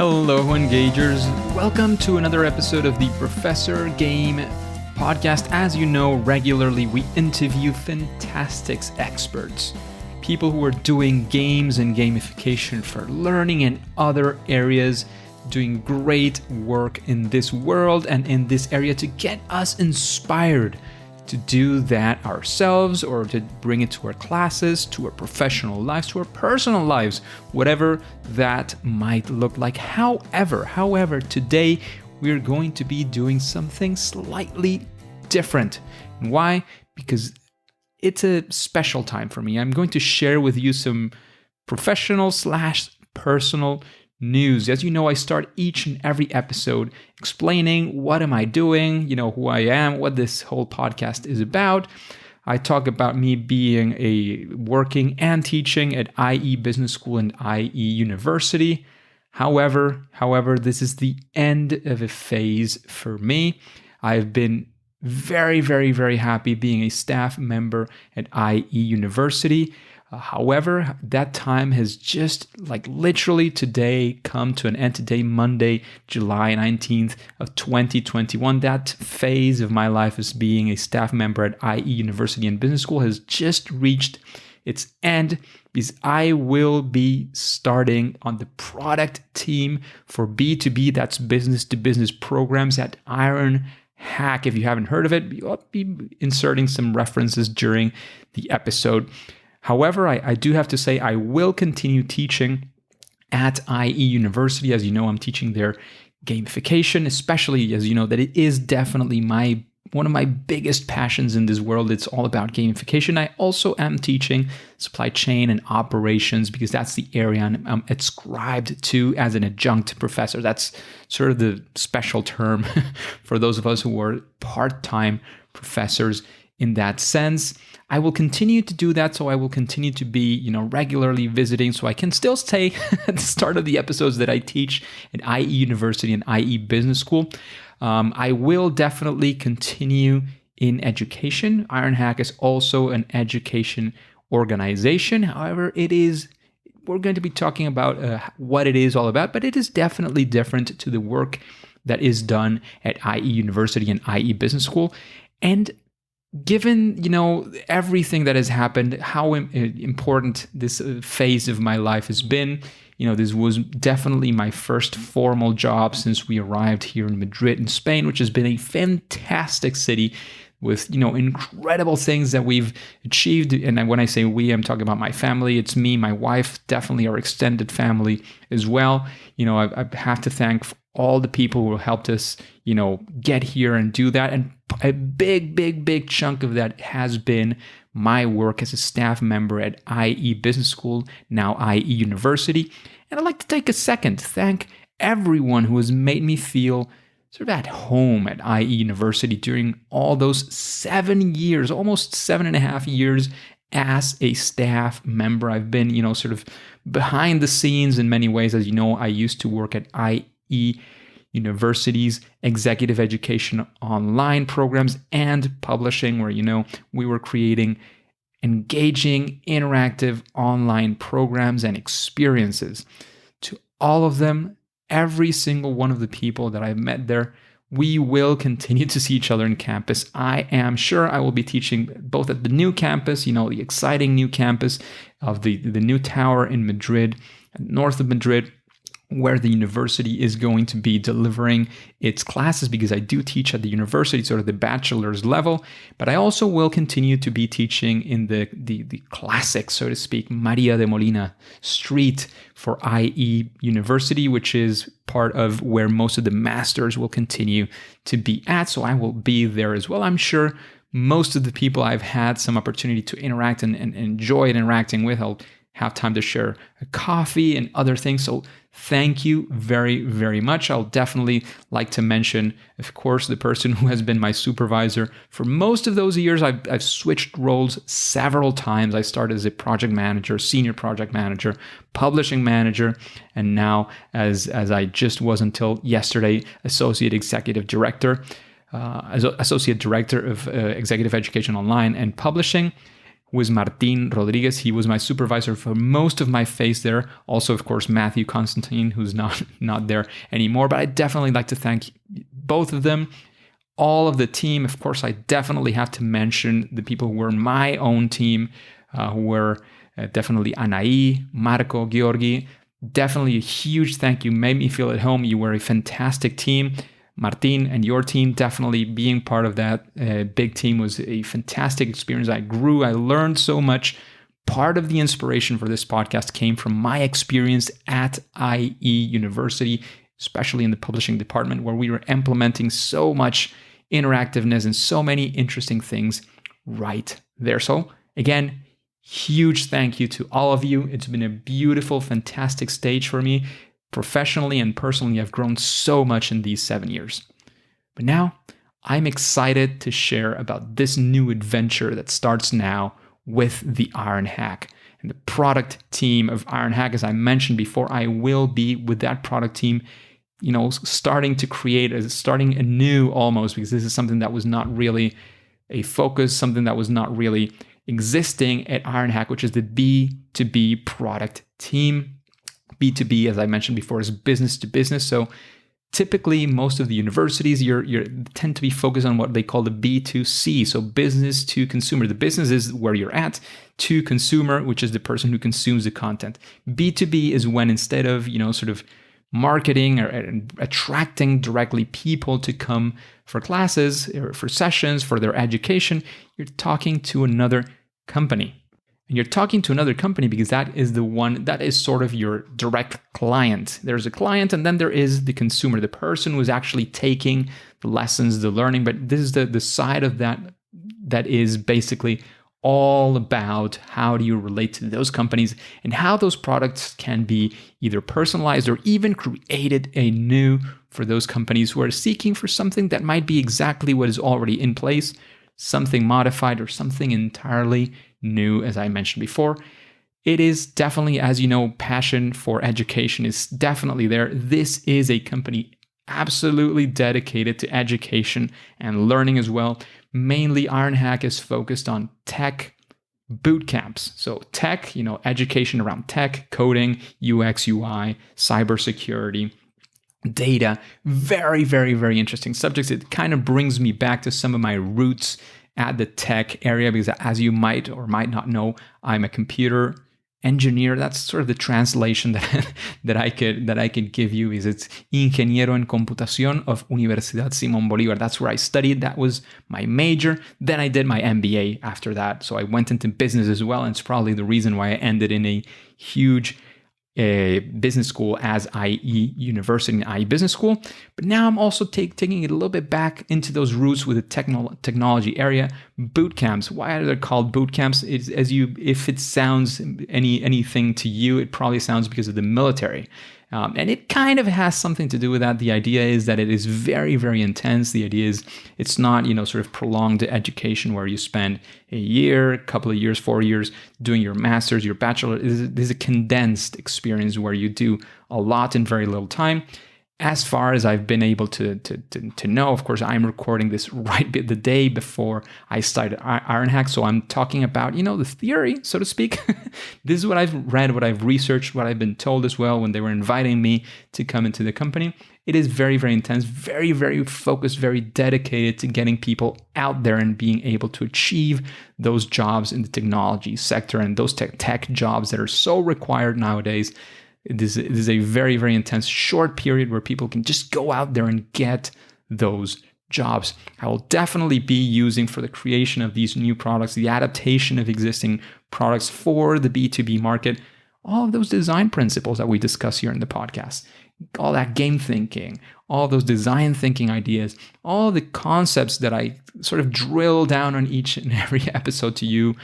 Hello, Engagers. Welcome to another episode of the Professor Game podcast. As you know, regularly we interview fantastic experts, people who are doing games and gamification for learning and other areas, doing great work in this world and in this area to get us inspired to do that ourselves or to bring it to our classes, to our professional lives, to our personal lives, whatever that might look like. However, today we're going to be doing something slightly different. And why? Because it's a special time for me. I'm going to share with you some professional/personal news. As you know, I start each and every episode explaining what am I doing, who I am, what this whole podcast is about. I talk about me being working and teaching at IE Business School and IE University. However, this is the end of a phase for me. I've been very, very, very happy being a staff member at IE University. However, that time has just literally today come to an end. Today, Monday, July 19th of 2021. That phase of my life as being a staff member at IE University and Business School has just reached its end because I will be starting on the product team for B2B, that's business to business programs at Iron Hack. If you haven't heard of it, I'll be inserting some references during the episode. However, I do have to say I will continue teaching at IE University. As you know, I'm teaching their gamification, especially as you know that it is definitely one of my biggest passions in this world. It's all about gamification. I also am teaching supply chain and operations because that's the area I'm adscribed to as an adjunct professor. That's sort of the special term for those of us who are part-time professors in that sense. I will continue to do that, so I will continue to be, regularly visiting, so I can still say at the start of the episodes that I teach at IE University and IE Business School. I will definitely continue in education. Iron Hack is also an education organization. However, we're going to be talking about what it is all about, but it is definitely different to the work that is done at IE University and IE Business School. And given, everything that has happened, how important this phase of my life has been, this was definitely my first formal job since we arrived here in Madrid in Spain, which has been a fantastic city with, incredible things that we've achieved. And when I say we, I'm talking about my family. It's me, my wife, definitely our extended family as well. I have to thank all the people who helped us, get here and do that. And a big chunk of that has been my work as a staff member at IE Business School, now IE University. And I'd like to take a second to thank everyone who has made me feel sort of at home at IE University during all those 7 years, almost 7.5 years as a staff member. I've been, sort of behind the scenes in many ways. As you know, I used to work at IE University's executive education online programs and publishing, where, we were creating engaging, interactive online programs and experiences. To all of them, every single one of the people that I've met there, we will continue to see each other in campus. I am sure I will be teaching both at the new campus, the exciting new campus of the new tower in Madrid, north of Madrid, where the university is going to be delivering its classes, because I do teach at the university, sort of the bachelor's level, but I also will continue to be teaching in the classic, so to speak, Maria de Molina Street for IE University, which is part of where most of the masters will continue to be at. So I will be there as well. I'm sure most of the people I've had some opportunity to interact and enjoy interacting with, I'll have time to share a coffee and other things. So thank you very, very much. I'll definitely like to mention, of course, the person who has been my supervisor for most of those years. I've switched roles several times. I started as a project manager, senior project manager, publishing manager, and now as I just was until yesterday, associate executive director. As associate director of executive education online and publishing. who is Martin Rodriguez. He was my supervisor for most of my phase there. Also, of course, Matthew Constantine, who's not there anymore. But I definitely like to thank both of them. All of the team, of course, I definitely have to mention the people who were in my own team, who were definitely Anai, Marco, Georgi. Definitely a huge thank you. Made me feel at home. You were a fantastic team. Martin and your team, definitely being part of that big team was a fantastic experience. I grew. I learned so much. Part of the inspiration for this podcast came from my experience at IE University, especially in the publishing department, where we were implementing so much interactiveness and so many interesting things right there. So again, huge thank you to all of you. It's been a beautiful, fantastic stage for me. Professionally and personally, I've grown so much in these 7 years. But now I'm excited to share about this new adventure that starts now with the Iron Hack. And the product team of Iron Hack, as I mentioned before, I will be with that product team, starting anew almost, because this is something that was not really a focus, something that was not really existing at Iron Hack, which is the B2B product team. B2B, as I mentioned before, is business to business. So typically, most of the universities you tend to be focused on what they call the B2C, so business to consumer. The business is where you're at, to consumer, which is the person who consumes the content. B2B is when instead of sort of marketing or attracting directly people to come for classes or for sessions for their education, you're talking to another company. And you're talking to another company because that is the one that is sort of your direct client. There's a client, and then there is the consumer, the person who's actually taking the lessons, the learning. But this is the side of that is basically all about how do you relate to those companies and how those products can be either personalized or even created anew for those companies who are seeking for something that might be exactly what is already in place, something modified or something entirely new, as I mentioned before. It is definitely, as you know, passion for education is definitely there. This is a company absolutely dedicated to education and learning as well. Mainly, Iron Hack is focused on tech boot camps. So tech, education around tech, coding, UX, UI, cybersecurity, data. Very, very, very interesting subjects. It kind of brings me back to some of my roots at the tech area, because as you might or might not know, I'm a computer engineer. That's sort of the translation that I could give you. Is it's Ingeniero en Computación of Universidad Simón Bolívar. That's where I studied. That was my major. Then I did my MBA after that. So I went into business as well. And it's probably the reason why I ended in a huge business school as IE University and IE Business School. But now I'm also taking it a little bit back into those roots with the technology area. Boot camps. Why are they called boot camps? If it sounds anything to you, it probably sounds because of the military. And it kind of has something to do with that. The idea is that it is very, very intense. The idea is it's not, sort of prolonged education where you spend a year, a couple of years, 4 years doing your master's, your bachelor. This is a condensed experience where you do a lot in very little time. As far as I've been able to know, of course, I'm recording this right the day before I started Iron Hack. So I'm talking about, the theory, so to speak. This is what I've read, what I've researched, what I've been told as well when they were inviting me to come into the company. It is very, very intense, very, very focused, very dedicated to getting people out there and being able to achieve those jobs in the technology sector and those tech jobs that are so required nowadays. It is a very, very intense short period where people can just go out there and get those jobs. I will definitely be using for the creation of these new products, the adaptation of existing products for the B2B market, all of those design principles that we discuss here in the podcast, all that game thinking, all those design thinking ideas, all the concepts that I sort of drill down on each and every episode to you,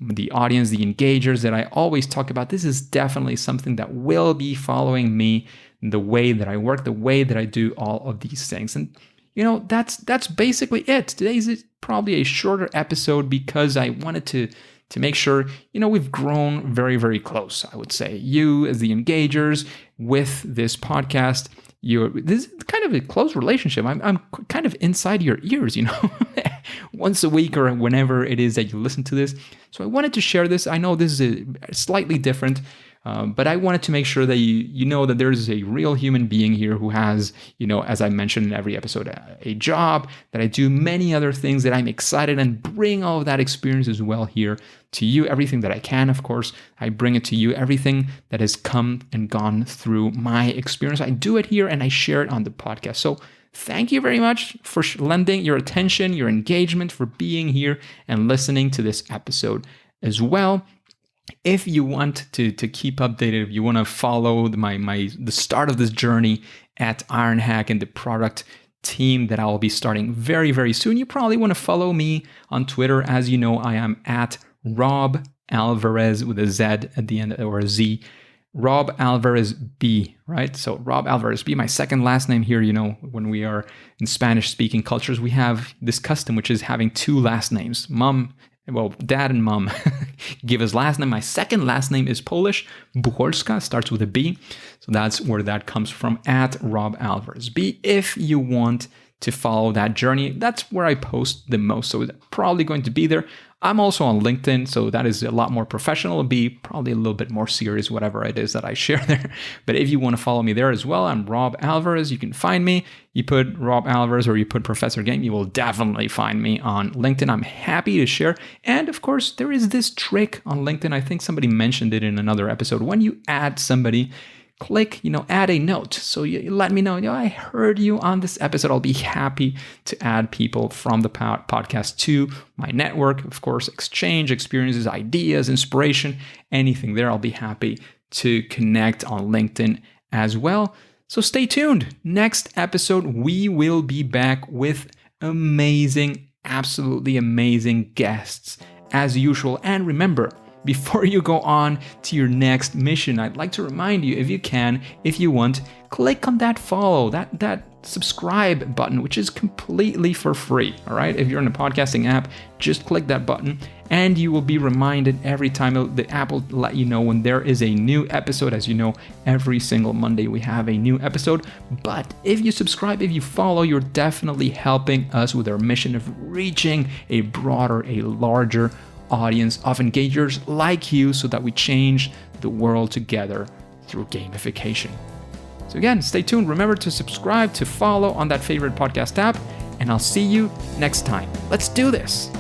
the audience, the engagers that I always talk about. This is definitely something that will be following me, the way that I work, the way that I do all of these things. And, that's basically it. Today's probably a shorter episode because I wanted to make sure, we've grown very, very close, I would say. You as the engagers with this podcast, this is kind of a close relationship. I'm kind of inside your ears, once a week or whenever it is that you listen to this. So I wanted to share this. I know this is slightly different, but I wanted to make sure that you know that there's a real human being here who has, as I mentioned in every episode, a job, that I do many other things, that I'm excited and bring all of that experience as well here to you. Everything that I can, of course, I bring it to you. Everything that has come and gone through my experience, I do it here and I share it on the podcast. So thank you very much for lending your attention, your engagement, for being here and listening to this episode as well. If you want to keep updated, if you want to follow the start of this journey at Ironhack and the product team that I'll be starting very, very soon, you probably want to follow me on Twitter. As you know, I am at Rob Alvarez with a Z at the end, or a Z. Rob Alvarez B, right? So Rob Alvarez B, my second last name here. When we are in Spanish-speaking cultures, we have this custom, which is having two last names. Dad and mom give his last name. My second last name is Polish. Bucholska starts with a B. So that's where that comes from, at Rob Alvarez B. If you want to follow that journey, that's where I post the most. So it's probably going to be there. I'm also on LinkedIn, so that is a lot more professional. It'll be probably a little bit more serious, whatever it is that I share there. But if you want to follow me there as well, I'm Rob Alvarez. You can find me. You put Rob Alvarez or you put Professor Game, you will definitely find me on LinkedIn. I'm happy to share. And of course, there is this trick on LinkedIn. I think somebody mentioned it in another episode. When you add somebody, click, add a note. So you let me know, I heard you on this episode. I'll be happy to add people from the podcast to my network. Of course, exchange experiences, ideas, inspiration, anything there. I'll be happy to connect on LinkedIn as well. So stay tuned. Next episode, we will be back with absolutely amazing guests as usual. And remember, before you go on to your next mission, I'd like to remind you, if you can, if you want, click on that follow, that subscribe button, which is completely for free. All right. If you're in a podcasting app, just click that button and you will be reminded every time. The app will let you know when there is a new episode. As you know, every single Monday we have a new episode. But if you subscribe, if you follow, you're definitely helping us with our mission of reaching a broader, a larger audience of engagers like you, so that we change the world together through gamification. So again, stay tuned. Remember to subscribe, to follow on that favorite podcast app, and I'll see you next time. Let's do this.